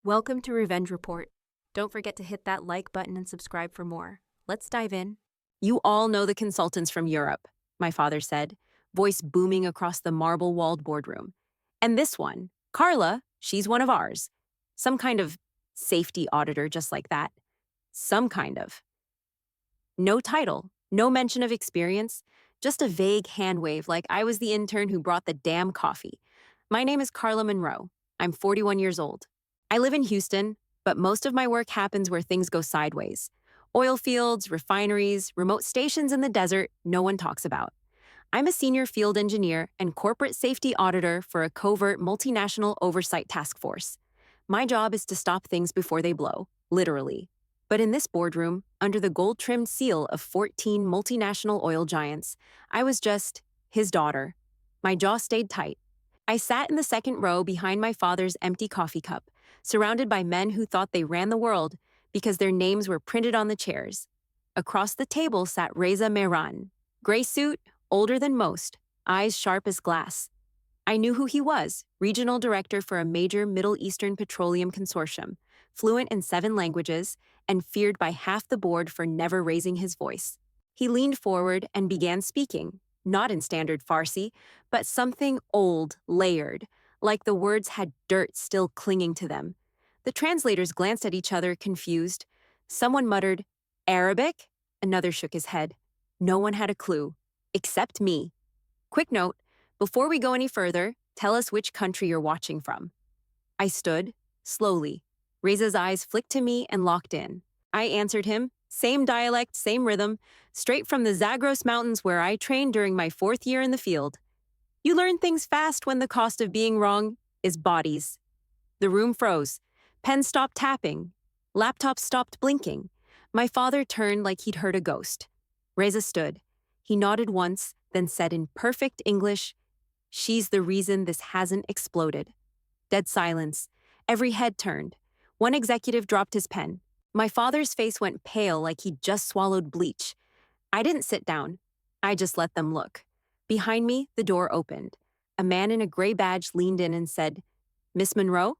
Welcome to Revenge Report. Don't forget to hit that like button and subscribe for more. Let's dive in. You all know the consultants from Europe, my father said, voice booming across the marble-walled boardroom. And this one, Carla, she's one of ours. Some kind of safety auditor just like that. Some kind of. No title, no mention of experience, just a vague hand wave like I was the intern who brought the damn coffee. My name is Carla Monroe. I'm 41 years old. I live in Houston, but most of my work happens where things go sideways. Oil fields, refineries, remote stations in the desert no one talks about. I'm a senior field engineer and corporate safety auditor for a covert multinational oversight task force. My job is to stop things before they blow, literally. But in this boardroom, under the gold-trimmed seal of 14 multinational oil giants, I was just his daughter. My jaw stayed tight. I sat in the second row behind my father's empty coffee cup, surrounded by men who thought they ran the world because their names were printed on the chairs. Across the table sat Reza Mehran, gray suit, older than most, eyes sharp as glass. I knew who he was, regional director for a major Middle Eastern petroleum consortium, fluent in 7 languages, and feared by half the board for never raising his voice. He leaned forward and began speaking, not in standard FARSI, but something old, layered, like the words had dirt still clinging to them. The translators glanced at each other, confused. Someone muttered, "Arabic?" Another shook his head. No one had a clue, except me. Quick note, before we go any further, tell us which country you're watching from. I stood, slowly. Reza's eyes flicked to me and locked in. I answered him, same dialect, same rhythm, straight from the Zagros Mountains where I trained during my 4th year in the field. You learn things fast when the cost of being wrong is bodies. The room froze. Pens stopped tapping. Laptops stopped blinking. My father turned like he'd heard a ghost. Reza stood. He nodded once, then said in perfect English, "She's the reason this hasn't exploded." Dead silence. Every head turned. One executive dropped his pen. My father's face went pale like he'd just swallowed bleach. I didn't sit down. I just let them look. Behind me, the door opened. A man in a gray badge leaned in and said, "Miss Monroe?"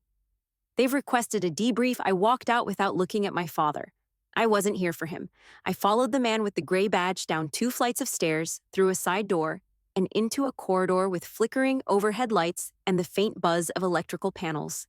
"They've requested a debrief." I walked out without looking at my father. I wasn't here for him. I followed the man with the gray badge down 2 flights of stairs, through a side door, and into a corridor with flickering overhead lights and the faint buzz of electrical panels.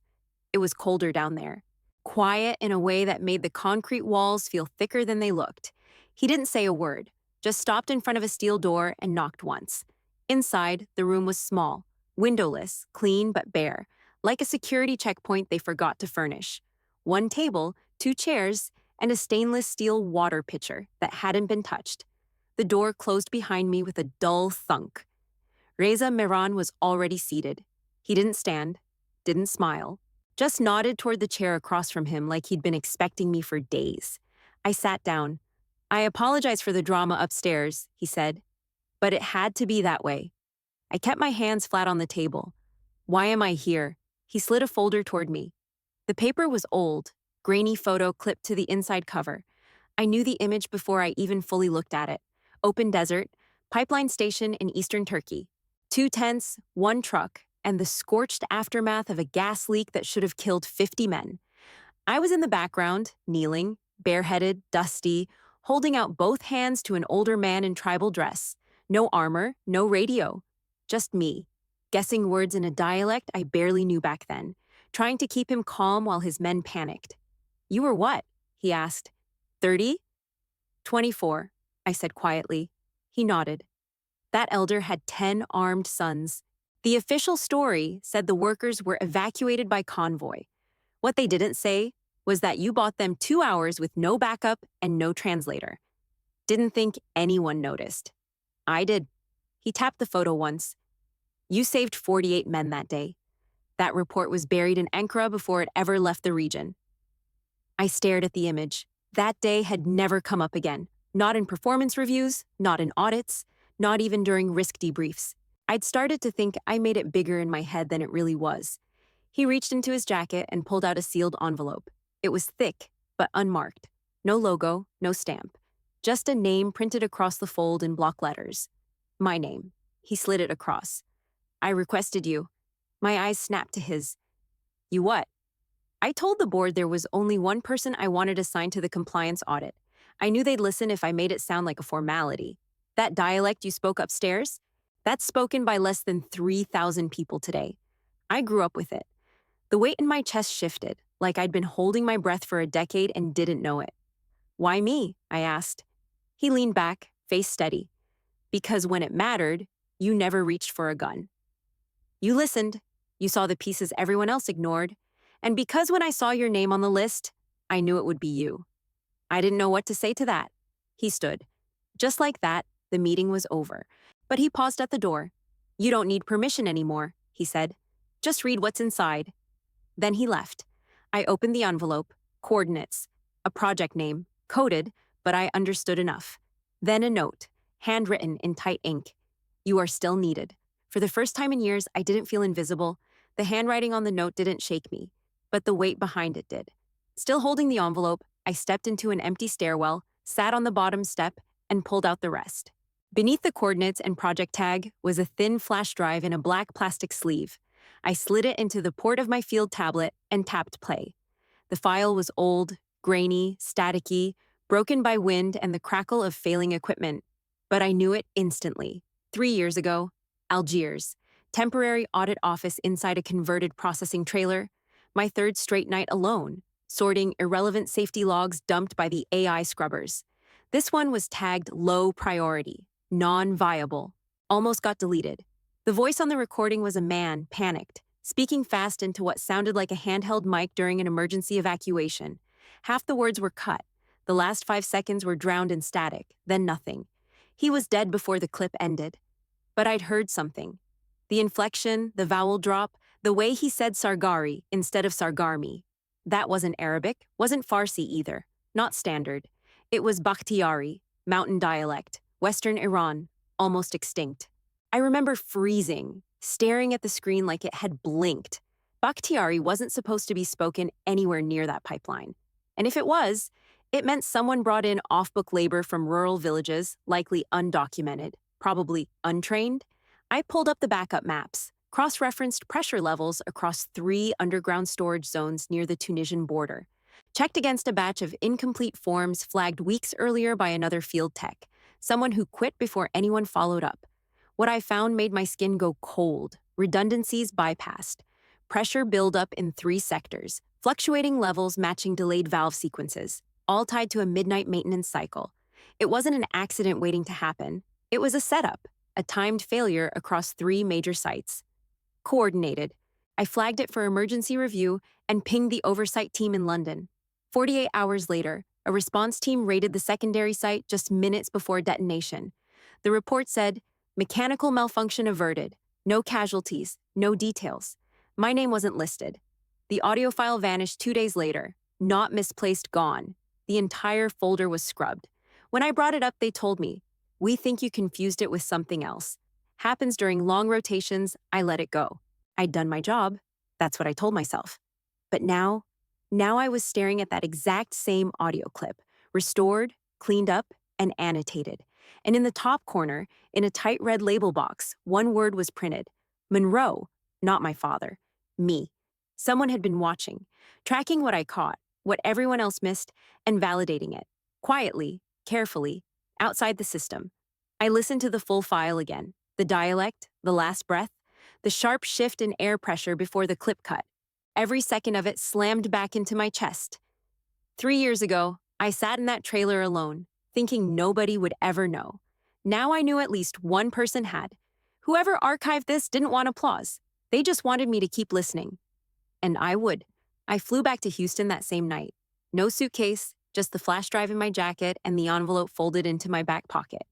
It was colder down there. Quiet in a way that made the concrete walls feel thicker than they looked. He didn't say a word, just stopped in front of a steel door and knocked once. Inside, the room was small, windowless, clean but bare, like a security checkpoint they forgot to furnish. 1 table, 2 chairs, and a stainless steel water pitcher that hadn't been touched. The door closed behind me with a dull thunk. Reza Mehran was already seated. He didn't stand, didn't smile, just nodded toward the chair across from him like he'd been expecting me for days. I sat down. "I apologize for the drama upstairs," he said, "but it had to be that way." I kept my hands flat on the table. "Why am I here?" He slid a folder toward me. The paper was old, grainy photo clipped to the inside cover. I knew the image before I even fully looked at it. Open desert, pipeline station in eastern Turkey. 2 tents, 1 truck, and the scorched aftermath of a gas leak that should have killed 50 men. I was in the background, kneeling, bareheaded, dusty, holding out both hands to an older man in tribal dress. No armor, no radio. Just me, guessing words in a dialect I barely knew back then, trying to keep him calm while his men panicked. "You were what?" he asked. 30? 24, I said quietly. He nodded. That elder had 10 armed sons. The official story said the workers were evacuated by convoy. What they didn't say was that you bought them 2 hours with no backup and no translator. Didn't think anyone noticed. I did. He tapped the photo once. "You saved 48 men that day. That report was buried in Ankara before it ever left the region." I stared at the image. That day had never come up again. Not in performance reviews, not in audits, not even during risk debriefs. I'd started to think I made it bigger in my head than it really was. He reached into his jacket and pulled out a sealed envelope. It was thick, but unmarked. No logo, no stamp. Just a name printed across the fold in block letters. My name. He slid it across. "I requested you." My eyes snapped to his. "You what?" I told the board there was only one person I wanted assigned to the compliance audit. I knew they'd listen if I made it sound like a formality. That dialect you spoke upstairs? That's spoken by less than 3,000 people today. I grew up with it. The weight in my chest shifted, like I'd been holding my breath for a decade and didn't know it. Why me? I asked. He leaned back, face steady. Because when it mattered, you never reached for a gun. You listened. You saw the pieces everyone else ignored. And because when I saw your name on the list, I knew it would be you. I didn't know what to say to that. He stood. Just like that, the meeting was over. But he paused at the door. You don't need permission anymore, he said. Just read what's inside. Then he left. I opened the envelope, coordinates, a project name, coded, but I understood enough. Then a note, handwritten in tight ink. You are still needed. For the first time in years, I didn't feel invisible. The handwriting on the note didn't shake me, but the weight behind it did. Still holding the envelope, I stepped into an empty stairwell, sat on the bottom step, and pulled out the rest. Beneath the coordinates and project tag was a thin flash drive in a black plastic sleeve. I slid it into the port of my field tablet and tapped play. The file was old, grainy, staticky, broken by wind and the crackle of failing equipment. But I knew it instantly. 3 years ago, Algiers, temporary audit office inside a converted processing trailer. My third straight night alone, sorting irrelevant safety logs dumped by the AI scrubbers. This one was tagged low priority, non-viable, almost got deleted. The voice on the recording was a man, panicked, speaking fast into what sounded like a handheld mic during an emergency evacuation. Half the words were cut. The last 5 seconds were drowned in static, then nothing. He was dead before the clip ended. But I'd heard something. The inflection, the vowel drop, the way he said Sargari instead of Sargarmi. That wasn't Arabic, wasn't Farsi either, not standard. It was Bakhtiari, mountain dialect, Western Iran, almost extinct. I remember freezing, staring at the screen like it had blinked. Bakhtiari wasn't supposed to be spoken anywhere near that pipeline. And if it was, it meant someone brought in off-book labor from rural villages, likely undocumented, probably untrained. I pulled up the backup maps, cross-referenced pressure levels across 3 underground storage zones near the Tunisian border, checked against a batch of incomplete forms flagged weeks earlier by another field tech, someone who quit before anyone followed up. What I found made my skin go cold, redundancies bypassed, pressure buildup in 3 sectors, fluctuating levels matching delayed valve sequences, all tied to a midnight maintenance cycle. It wasn't an accident waiting to happen. It was a setup, a timed failure across 3 major sites. Coordinated. I flagged it for emergency review and pinged the oversight team in London. 48 hours later, a response team raided the secondary site just minutes before detonation. The report said, mechanical malfunction averted, no casualties, no details. My name wasn't listed. The audio file vanished 2 days later, not misplaced, gone. The entire folder was scrubbed. When I brought it up, they told me, we think you confused it with something else. Happens during long rotations, I let it go. I'd done my job. That's what I told myself. But now I was staring at that exact same audio clip, restored, cleaned up, and annotated. And in the top corner, in a tight red label box, one word was printed. Monroe, not my father. Me. Someone had been watching, tracking what I caught, what everyone else missed, and validating it. Quietly, carefully, outside the system. I listened to the full file again. The dialect, the last breath, the sharp shift in air pressure before the clip cut. Every second of it slammed back into my chest. 3 years ago, I sat in that trailer alone, thinking nobody would ever know. Now I knew at least one person had. Whoever archived this didn't want applause. They just wanted me to keep listening. And I would. I flew back to Houston that same night. No suitcase, just the flash drive in my jacket and the envelope folded into my back pocket.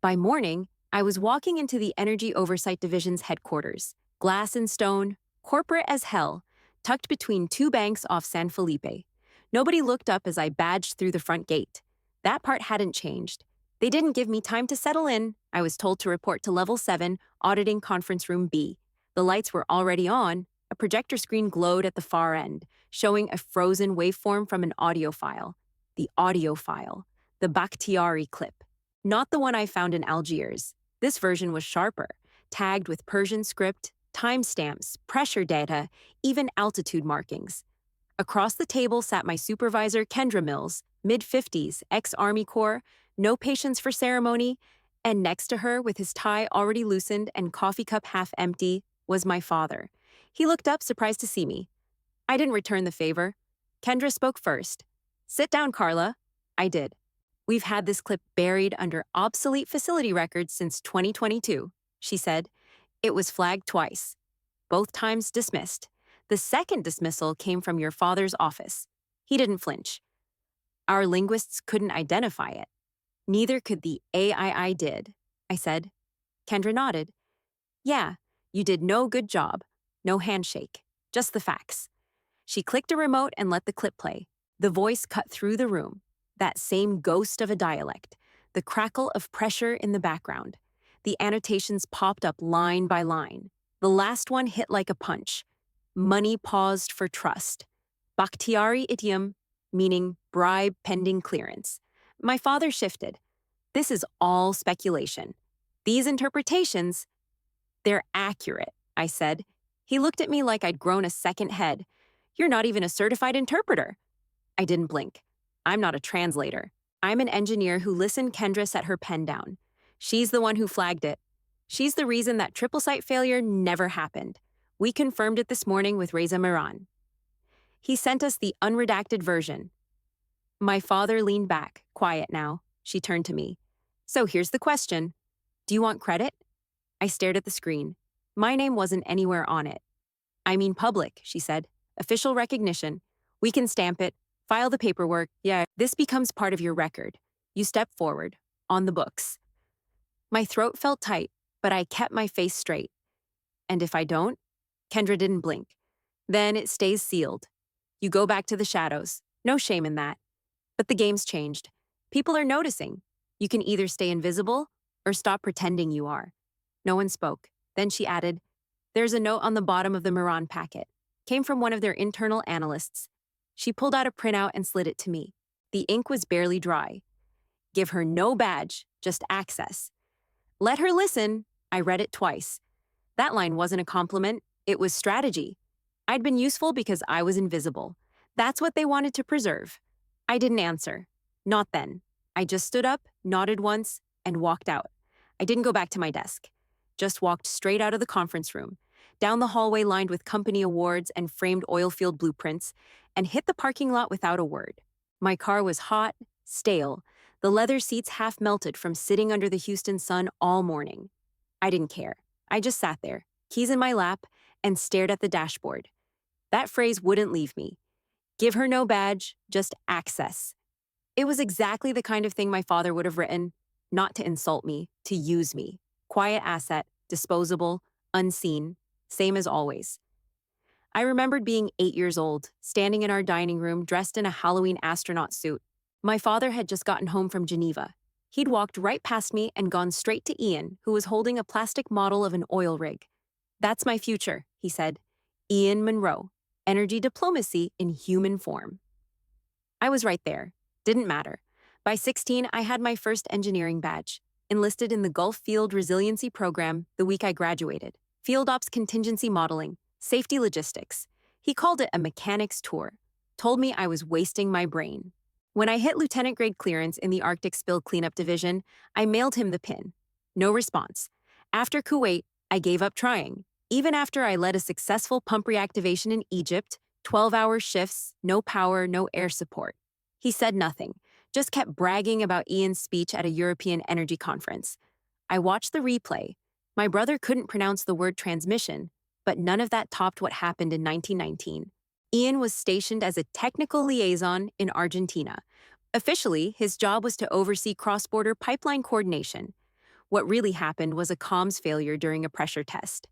By morning, I was walking into the Energy Oversight Division's headquarters, glass and stone, corporate as hell, tucked between 2 banks off San Felipe. Nobody looked up as I badged through the front gate. That part hadn't changed. They didn't give me time to settle in. I was told to report to Level 7, Auditing Conference Room B. The lights were already on. A projector screen glowed at the far end, showing a frozen waveform from an audio file. The audio file. The Bakhtiari clip. Not the one I found in Algiers. This version was sharper, tagged with Persian script, timestamps, pressure data, even altitude markings. Across the table sat my supervisor, Kendra Mills, mid-50s, ex-Army Corps, no patience for ceremony, and next to her, with his tie already loosened and coffee cup half empty, was my father. He looked up, surprised to see me. I didn't return the favor. Kendra spoke first. "Sit down, Carla." I did. "We've had this clip buried under obsolete facility records since 2022, she said. "It was flagged twice. Both times dismissed. The second dismissal came from your father's office." He didn't flinch. "Our linguists couldn't identify it. Neither could the AII did," I said. Kendra nodded. "Yeah, you did no good job. No handshake. Just the facts." She clicked a remote and let the clip play. The voice cut through the room. That same ghost of a dialect. The crackle of pressure in the background. The annotations popped up line by line. The last one hit like a punch. "Money paused for trust. Bakhtiari idiom," meaning bribe pending clearance. My father shifted. "This is all speculation. These interpretations, they're accurate," I said. He looked at me like I'd grown a second head. "You're not even a certified interpreter." I didn't blink. "I'm not a translator. I'm an engineer who listened." Kendra set her pen down. "She's the one who flagged it. She's the reason that triple site failure never happened. We confirmed it this morning with Reza Miran. He sent us the unredacted version." My father leaned back, quiet now. She turned to me. "So here's the question. Do you want credit?" I stared at the screen. My name wasn't anywhere on it. "I mean public," she said. "Official recognition. We can stamp it, file the paperwork. Yeah, this becomes part of your record. You step forward, on the books." My throat felt tight, but I kept my face straight. "And if I don't?" Kendra didn't blink. "Then it stays sealed. You go back to the shadows. No shame in that. But the game's changed. People are noticing. You can either stay invisible or stop pretending you are." No one spoke. Then she added, "There's a note on the bottom of the Miran packet. Came from one of their internal analysts." She pulled out a printout and slid it to me. The ink was barely dry. "Give her no badge, just access. Let her listen." I read it twice. That line wasn't a compliment. It was strategy. I'd been useful because I was invisible. That's what they wanted to preserve. I didn't answer. Not then. I just stood up, nodded once, and walked out. I didn't go back to my desk. Just walked straight out of the conference room, down the hallway lined with company awards and framed oil field blueprints, and hit the parking lot without a word. My car was hot, stale, the leather seats half melted from sitting under the Houston sun all morning. I didn't care. I just sat there, keys in my lap, and stared at the dashboard. That phrase wouldn't leave me. Give her no badge, just access. It was exactly the kind of thing my father would have written, not to insult me, to use me. Quiet asset, disposable, unseen, same as always. I remembered being 8 years old, standing in our dining room dressed in a Halloween astronaut suit. My father had just gotten home from Geneva. He'd walked right past me and gone straight to Ian, who was holding a plastic model of an oil rig. "That's my future," he said. "Ian Monroe, energy diplomacy in human form." I was right there. Didn't matter. By 16, I had my first engineering badge, enlisted in the Gulf Field Resiliency Program the week I graduated. Field Ops Contingency Modeling, Safety Logistics. He called it a mechanic's tour. Told me I was wasting my brain. When I hit lieutenant grade clearance in the Arctic Spill Cleanup Division, I mailed him the pin. No response. After Kuwait, I gave up trying. Even after I led a successful pump reactivation in Egypt, 12-hour shifts, no power, no air support. He said nothing, just kept bragging about Ian's speech at a European energy conference. I watched the replay. My brother couldn't pronounce the word transmission, but none of that topped what happened in 1919. Ian was stationed as a technical liaison in Argentina. Officially, his job was to oversee cross-border pipeline coordination. What really happened was a comms failure during a pressure test.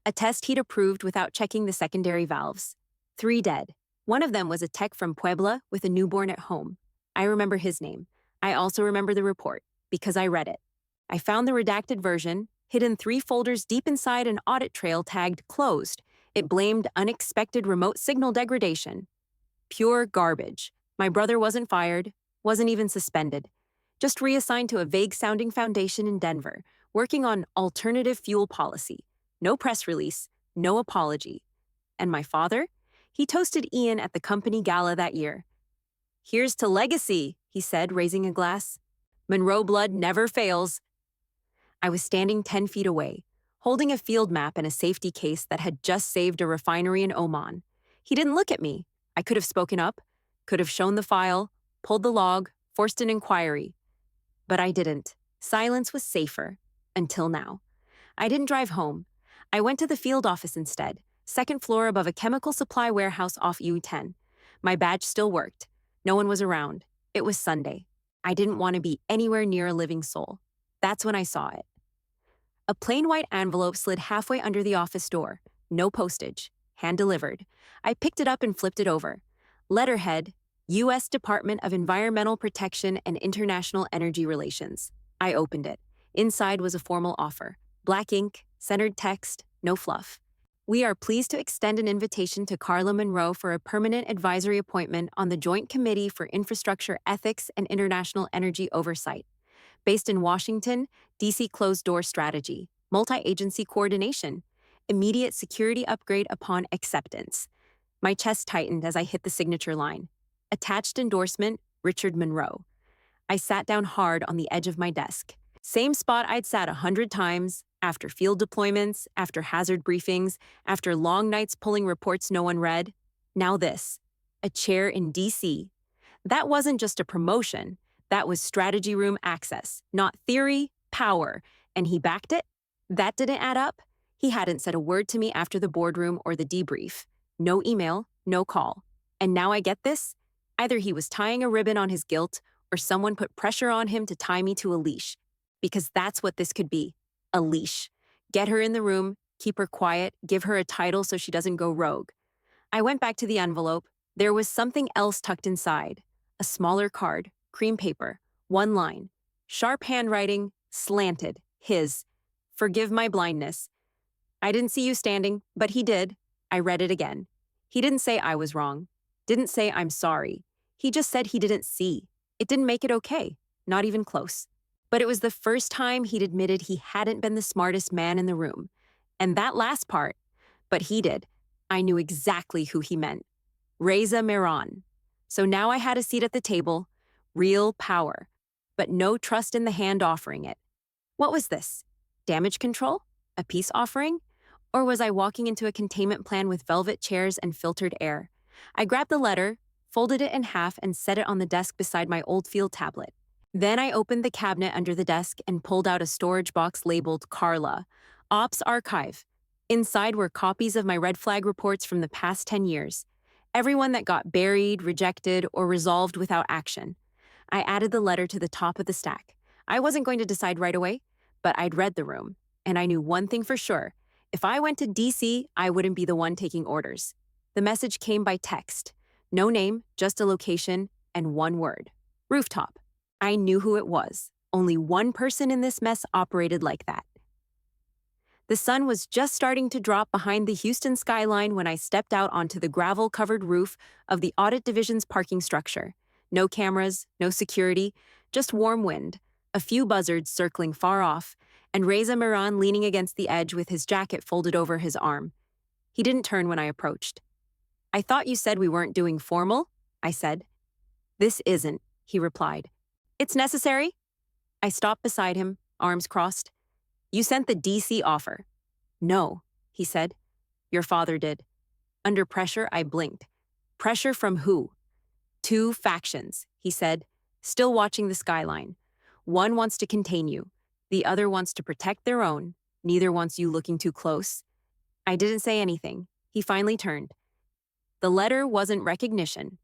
A test he'd approved without checking the secondary valves. 3 dead. One of them was a tech from Puebla with a newborn at home. I remember his name. I also remember the report, because I read it. I found the redacted version, hidden 3 folders deep inside an audit trail tagged closed. It blamed unexpected remote signal degradation. Pure garbage. My brother wasn't fired, wasn't even suspended. Just reassigned to a vague-sounding foundation in Denver, working on alternative fuel policy. No press release, no apology. And my father? He toasted Ian at the company gala that year. "Here's to legacy," he said, raising a glass. "Monroe blood never fails." I was standing 10 feet away, holding a field map and a safety case that had just saved a refinery in Oman. He didn't look at me. I could have spoken up, could have shown the file, pulled the log, forced an inquiry. But I didn't. Silence was safer. Until now. I didn't drive home. I went to the field office instead, second floor above a chemical supply warehouse off U10. My badge still worked. No one was around. It was Sunday. I didn't want to be anywhere near a living soul. That's when I saw it. A plain white envelope slid halfway under the office door. No postage. Hand-delivered. I picked it up and flipped it over. Letterhead, U.S. Department of Environmental Protection and International Energy Relations. I opened it. Inside was a formal offer. Black ink, centered text, no fluff. "We are pleased to extend an invitation to Carla Monroe for a permanent advisory appointment on the Joint Committee for Infrastructure Ethics and International Energy Oversight. Based in Washington, D.C. closed-door strategy, multi-agency coordination, immediate security upgrade upon acceptance." My chest tightened as I hit the signature line. Attached endorsement, Richard Monroe. I sat down hard on the edge of my desk. Same spot I'd sat 100 times, after field deployments, after hazard briefings, after long nights pulling reports no one read. Now this. A chair in D.C. That wasn't just a promotion. That was strategy room access, not theory, power. And he backed it? That didn't add up. He hadn't said a word to me after the boardroom or the debrief. No email, no call. And now I get this? Either he was tying a ribbon on his guilt, or someone put pressure on him to tie me to a leash. Because that's what this could be. A leash. Get her in the room, keep her quiet, give her a title so she doesn't go rogue. I went back to the envelope. There was something else tucked inside. A smaller card, cream paper, one line. Sharp handwriting, slanted, his. "Forgive my blindness. I didn't see you standing, but he did." I read it again. He didn't say I was wrong. Didn't say I'm sorry. He just said he didn't see. It didn't make it okay. Not even close. But it was the first time he'd admitted he hadn't been the smartest man in the room. And that last part, but he did. I knew exactly who he meant. Reza Mehran. So now I had a seat at the table, real power, but no trust in the hand offering it. What was this? Damage control? A peace offering? Or was I walking into a containment plan with velvet chairs and filtered air? I grabbed the letter, folded it in half, and set it on the desk beside my old field tablet. Then I opened the cabinet under the desk and pulled out a storage box labeled Carla, Ops Archive. Inside were copies of my red flag reports from the past 10 years. Everyone that got buried, rejected, or resolved without action. I added the letter to the top of the stack. I wasn't going to decide right away, but I'd read the room, and I knew one thing for sure. If I went to D.C., I wouldn't be the one taking orders. The message came by text. No name, just a location, and one word. Rooftop. I knew who it was. Only one person in this mess operated like that. The sun was just starting to drop behind the Houston skyline when I stepped out onto the gravel-covered roof of the Audit Division's parking structure. No cameras, no security, just warm wind, a few buzzards circling far off, and Reza Mehran leaning against the edge with his jacket folded over his arm. He didn't turn when I approached. "I thought you said we weren't doing formal," I said. "This isn't," he replied. "It's necessary?" I stopped beside him, arms crossed. "You sent the DC offer." "No," he said. "Your father did." Under pressure, I blinked. "Pressure from who?" "Two factions," he said, still watching the skyline. "One wants to contain you. The other wants to protect their own. Neither wants you looking too close." I didn't say anything. He finally turned. The letter wasn't recognition.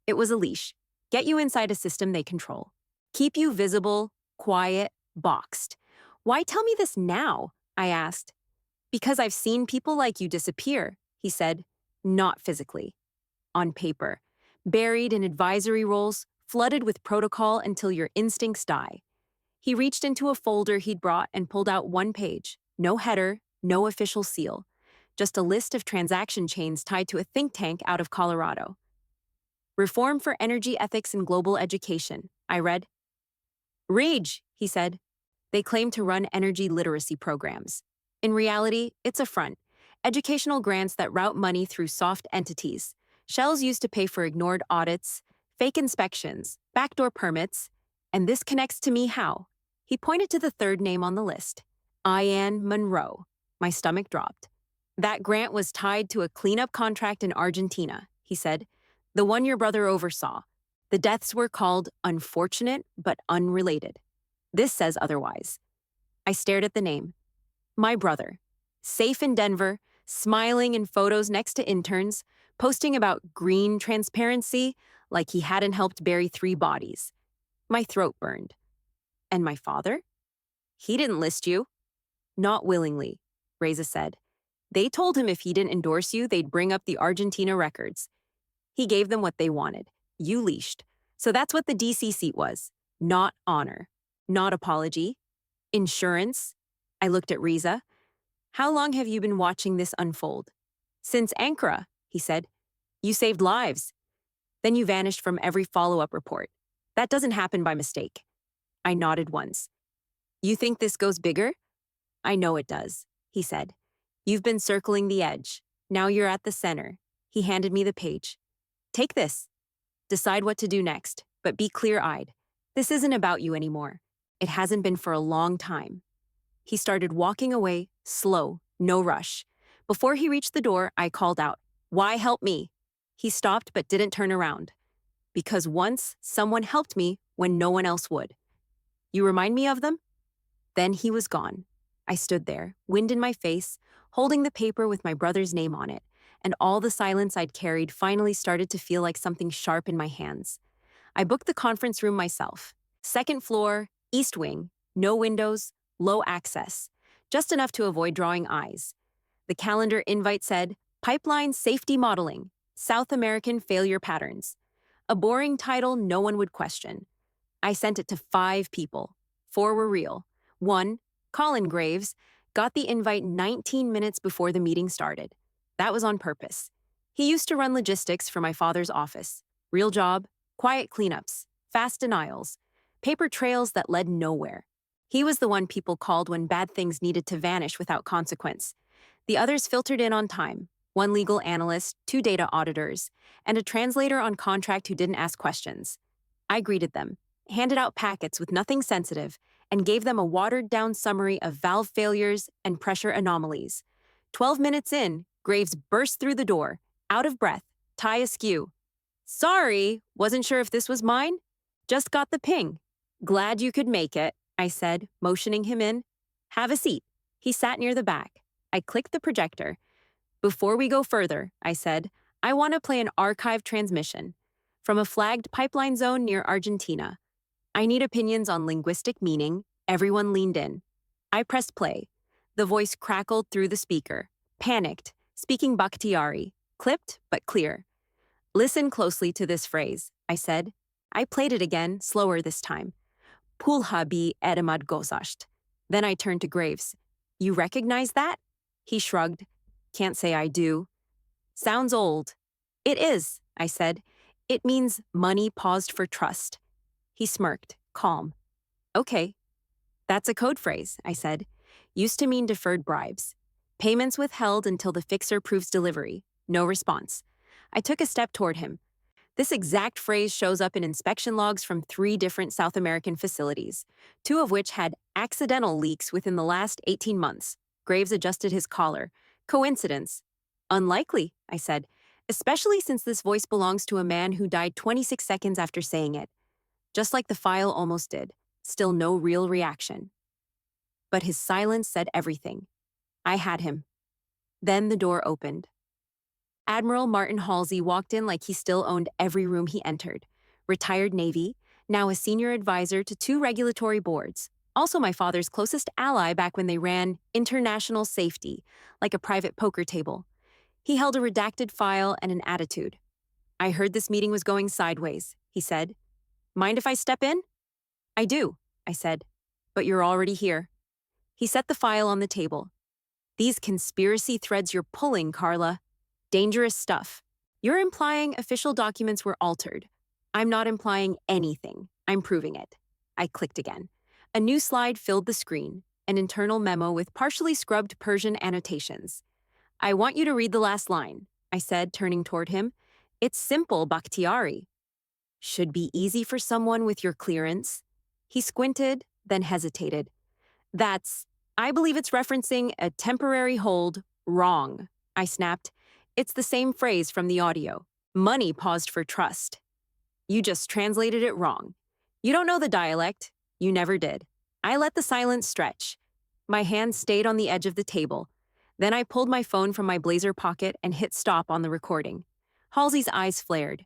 It was a leash. Get you inside a system they control. Keep you visible, quiet, boxed. "Why tell me this now?" I asked. "Because I've seen people like you disappear," he said. "Not physically. On paper. Buried in advisory roles, flooded with protocol until your instincts die." He reached into a folder he'd brought and pulled out one page. No header, no official seal. Just a list of transaction chains tied to a think tank out of Colorado. "Reform for Energy Ethics and Global Education," I read. "Rage," he said. "They claim to run energy literacy programs. In reality, it's a front. educational grants that route money through soft entities, shells used to pay for ignored audits, fake inspections, backdoor permits, and this connects to me how? He pointed to the third name on the list, Ian Monroe. My stomach dropped. That grant was tied to a cleanup contract in Argentina, he said, the one your brother oversaw. The deaths were called unfortunate but unrelated. This says otherwise. I stared at the name. My brother, safe in Denver, smiling in photos next to interns, posting about green transparency like he hadn't helped bury 3 bodies. My throat burned. And my father? He didn't list you. Not willingly, Reza said. They told him if he didn't endorse you, they'd bring up the Argentina records. He gave them what they wanted. You leashed. So that's what the DC seat was. Not honor. Not apology. Insurance. I looked at Reza. How long have you been watching this unfold? Since Ankara, he said. You saved lives. Then you vanished from every follow-up report. That doesn't happen by mistake. I nodded once. You think this goes bigger? I know it does, he said. You've been circling the edge. Now you're at the center. He handed me the page. Take this. Decide what to do next, but be clear-eyed. This isn't about you anymore. It hasn't been for a long time. He started walking away, slow, no rush. Before he reached the door, I called out, "Why help me?" He stopped but didn't turn around. Because once, someone helped me when no one else would. You remind me of them? Then he was gone. I stood there, wind in my face, holding the paper with my brother's name on it, and all the silence I'd carried finally started to feel like something sharp in my hands. I booked the conference room myself. 2nd floor, east wing, no windows, low access, just enough to avoid drawing eyes. The calendar invite said, Pipeline Safety Modeling, South American Failure Patterns. A boring title no one would question. I sent it to 5 people. 4 were real. 1, Colin Graves, got the invite 19 minutes before the meeting started. That was on purpose. He used to run logistics for my father's office. Real job, quiet cleanups, fast denials, paper trails that led nowhere. He was the one people called when bad things needed to vanish without consequence. The others filtered in on time. 1 legal analyst, 2 data auditors, and a translator on contract who didn't ask questions. I greeted them, handed out packets with nothing sensitive, and gave them a watered-down summary of valve failures and pressure anomalies. 12 minutes in, Graves burst through the door, out of breath, tie askew. Sorry, wasn't sure if this was mine? Just got the ping. Glad you could make it, I said, motioning him in. Have a seat. He sat near the back. I clicked the projector. Before we go further, I said, I want to play an archive transmission from a flagged pipeline zone near Argentina. I need opinions on linguistic meaning. Everyone leaned in. I pressed play. The voice crackled through the speaker. Panicked, speaking Bakhtiari, clipped but clear. Listen closely to this phrase, I said. I played it again, slower this time. Pulha bi edemad gozasht. Then I turned to Graves. You recognize that? He shrugged. Can't say I do. Sounds old. It is, I said. It means money paused for trust. He smirked, calm. Okay. That's a code phrase, I said. Used to mean deferred bribes. Payments withheld until the fixer proves delivery. No response. I took a step toward him. This exact phrase shows up in inspection logs from 3 different South American facilities, 2 of which had accidental leaks within the last 18 months. Graves adjusted his collar. Coincidence? Unlikely, I said, especially since this voice belongs to a man who died 26 seconds after saying it. Just like the file almost did. Still no real reaction. But his silence said everything. I had him. Then the door opened. Admiral Martin Halsey walked in like he still owned every room he entered. Retired Navy, now a senior advisor to 2 regulatory boards. Also my father's closest ally back when they ran international safety, like a private poker table. He held a redacted file and an attitude. I heard this meeting was going sideways, he said. Mind if I step in? I do, I said. But you're already here. He set the file on the table. These conspiracy threads you're pulling, Carla. Dangerous stuff. You're implying official documents were altered. I'm not implying anything. I'm proving it. I clicked again. A new slide filled the screen, an internal memo with partially scrubbed Persian annotations. I want you to read the last line, I said, turning toward him. It's simple, Bakhtiari. Should be easy for someone with your clearance. He squinted, then hesitated. That's, I believe it's referencing a temporary hold. Wrong, I snapped. It's the same phrase from the audio. Money paused for trust. You just translated it wrong. You don't know the dialect. You never did. I let the silence stretch. My hand stayed on the edge of the table. Then I pulled my phone from my blazer pocket and hit stop on the recording. Halsey's eyes flared.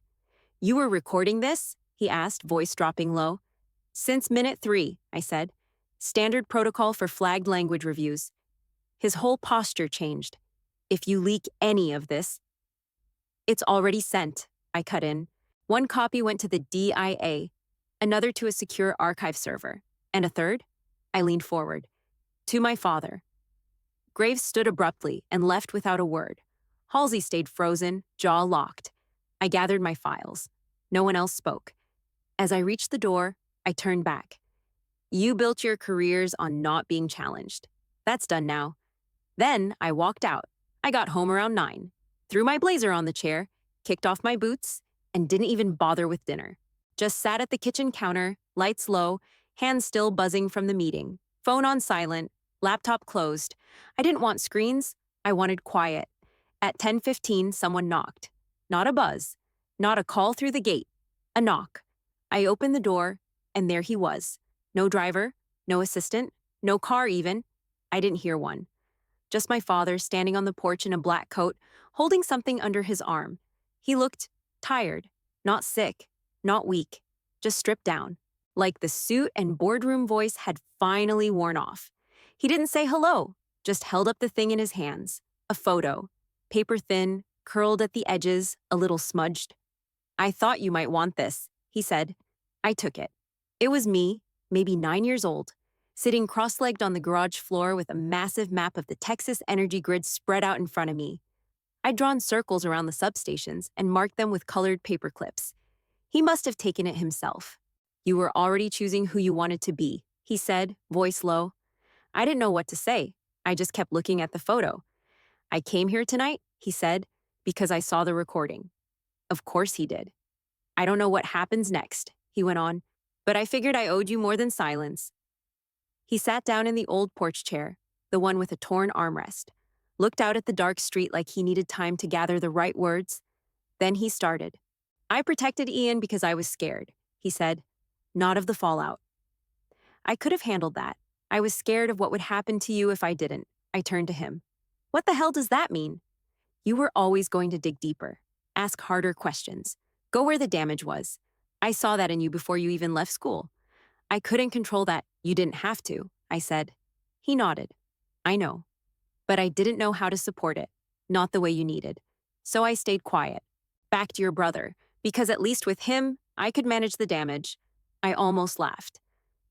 You were recording this? He asked, voice dropping low. Since minute 3, I said. Standard protocol for flagged language reviews. His whole posture changed. If you leak any of this, it's already sent, I cut in. One copy went to the DIA, another to a secure archive server, and a third? I leaned forward. To my father. Graves stood abruptly and left without a word. Halsey stayed frozen, jaw locked. I gathered my files. No one else spoke. As I reached the door, I turned back. You built your careers on not being challenged. That's done now. Then I walked out. I got home around 9, threw my blazer on the chair, kicked off my boots, and didn't even bother with dinner. Just sat at the kitchen counter, lights low, hands still buzzing from the meeting, phone on silent, laptop closed. I didn't want screens. I wanted quiet. At 10:15, someone knocked. Not a buzz, not a call through the gate, a knock. I opened the door, and there he was. No driver, no assistant, no car even. I didn't hear one. Just my father standing on the porch in a black coat, holding something under his arm. He looked tired, not sick, not weak, just stripped down, like the suit and boardroom voice had finally worn off. He didn't say hello, just held up the thing in his hands, a photo, paper thin, curled at the edges, a little smudged. I thought you might want this, he said. I took it. It was me, maybe 9 years old, sitting cross-legged on the garage floor with a massive map of the Texas energy grid spread out in front of me. I'd drawn circles around the substations and marked them with colored paper clips. He must have taken it himself. You were already choosing who you wanted to be, he said, voice low. I didn't know what to say. I just kept looking at the photo. I came here tonight, he said, because I saw the recording. Of course he did. I don't know what happens next, he went on, but I figured I owed you more than silence. He sat down in the old porch chair, the one with a torn armrest, looked out at the dark street like he needed time to gather the right words. Then he started. I protected Ian because I was scared, he said, not of the fallout. I could have handled that. I was scared of what would happen to you if I didn't. I turned to him. What the hell does that mean? You were always going to dig deeper, ask harder questions, go where the damage was. I saw that in you before you even left school. I couldn't control that. You didn't have to, I said. He nodded. I know. But I didn't know how to support it, not the way you needed. So I stayed quiet. Back to your brother, because at least with him, I could manage the damage. I almost laughed.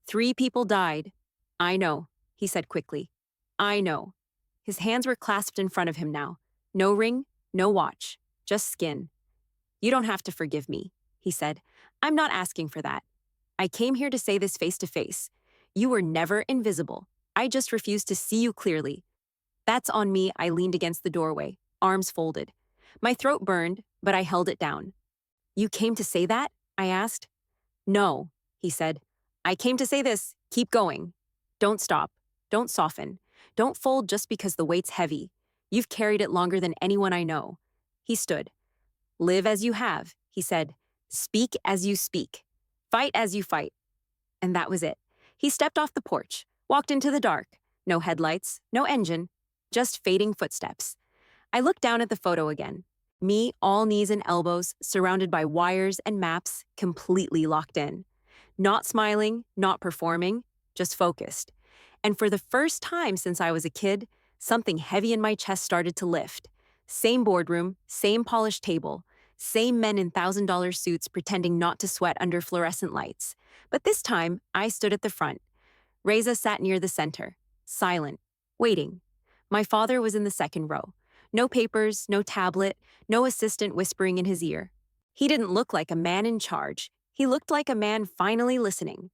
3 people died. I know, he said quickly. I know. His hands were clasped in front of him now. No ring, no watch, just skin. You don't have to forgive me, he said. I'm not asking for that. I came here to say this face to face. You were never invisible. I just refused to see you clearly. That's on me. I leaned against the doorway, arms folded. My throat burned, but I held it down. You came to say that? I asked. No, he said. I came to say this. Keep going. Don't stop. Don't soften. Don't fold just because the weight's heavy. You've carried it longer than anyone I know. He stood. Live as you have, he said. Speak as you speak. Fight as you fight. And that was it. He stepped off the porch, walked into the dark. No headlights, no engine, just fading footsteps. I looked down at the photo again. Me, all knees and elbows, surrounded by wires and maps, completely locked in. Not smiling, not performing, just focused. And for the first time since I was a kid, something heavy in my chest started to lift. Same boardroom, same polished table, same men in $1,000 suits pretending not to sweat under fluorescent lights. But this time, I stood at the front. Reza sat near the center, silent, waiting. My father was in the second row. No papers, no tablet, no assistant whispering in his ear. He didn't look like a man in charge. He looked like a man finally listening.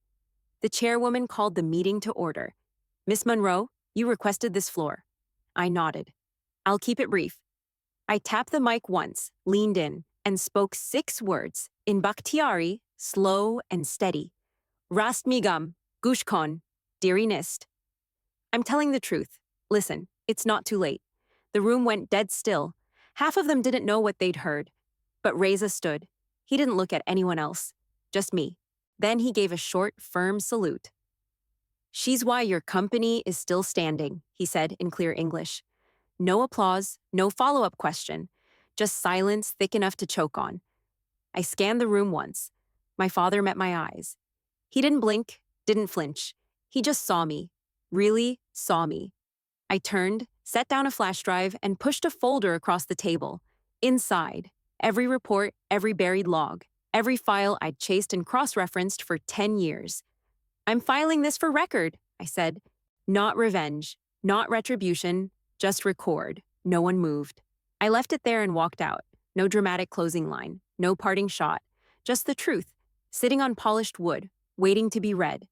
The chairwoman called the meeting to order. Miss Monroe, you requested this floor. I nodded. I'll keep it brief. I tapped the mic once, leaned in, and spoke 6 words in Bakhtiari, slow and steady. Rast migam, gushkon, diri nist. I'm telling the truth. Listen, it's not too late. The room went dead still. Half of them didn't know what they'd heard. But Reza stood. He didn't look at anyone else. Just me. Then he gave a short, firm salute. She's why your company is still standing, he said in clear English. No applause, no follow-up question. Just silence thick enough to choke on. I scanned the room once. My father met my eyes. He didn't blink, didn't flinch. He just saw me. Really saw me. I turned, set down a flash drive, and pushed a folder across the table. Inside, every report, every buried log, every file I'd chased and cross-referenced for 10 years. I'm filing this for record, I said. Not revenge, not retribution, just record. No one moved. I left it there and walked out. No dramatic closing line, no parting shot. Just the truth, sitting on polished wood, waiting to be read.